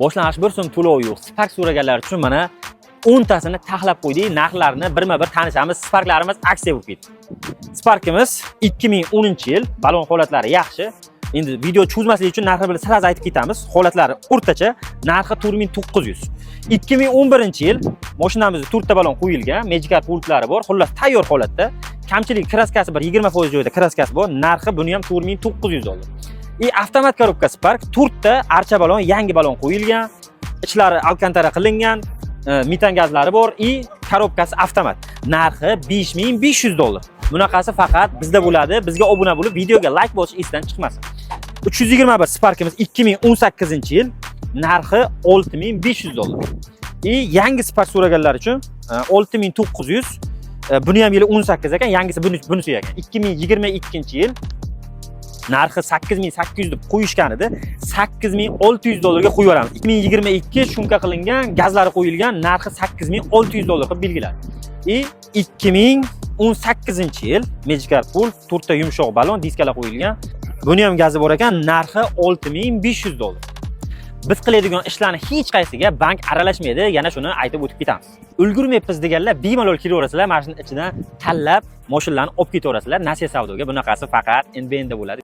Boshlang'ich bir so'm to'lovi yo'q. Spark so'raganlar uchun mana 10 tasini taxlab qo'ydik. Narxlarini birma-bir tanishamiz. Sparklarimiz aksiya bo'lib ketdi. Sparkimiz 2010-yil, balon holatlari yaxshi. Endi video cho'zmaslik uchun narxini bilan sirasiz aytib ketamiz. Holatlari o'rtacha, narxi 4900. 2011-yil mashinamizda 4 ta balon qo'yilgan, Magic pultlari bor. Xullas tayyor holatda. Kamchilik kraskasi bir 20% joyida kraskasi bor. Narxi buni ham 4900 dollar. Avtomat korobka Spark 4 ta archa balon, yangi balon qo'yilgan. Ichlari alkantara qilingan, metan gazlari bor. Korobkasi avtomat. Narxi 5500 dollar. Bunaqasi faqat bizda bo'ladi. Bizga obuna bo'lib, videoga like bosish esdan chiqmasin. 321 Sparkimiz 2018-yil, narxi 6500 dollar. Yangi Spark so'raganlar uchun 6900. Buni ham yili 18 ekan, yangisi bunisi ekan. 2022-yil narxi 8800 deb qo'yishgan edi. 8600 dollarga qo'yib yuboramiz. 2022 shunqa qilingan, gazlari qo'yilgan, narxi 8600 dollar qilib belgiladi. 2018-yil Magic Pool 4 ta yumshoq balon, diskalar qo'yilgan. Buni ham gazi bor ekan, narxi 6500 dollar. Biz qiladigan ishlarni hech qaysiga bank aralashmaydi, yana shuni aytib o'tib ketamiz. Ulgurmayapmiz deganlar bemalol kelaverasizlar, mashina ichidan tanlab mashinalarni olib ketaverasizlar. Nasiya savdoga bunaqasi faqat NBNda bo'ladi.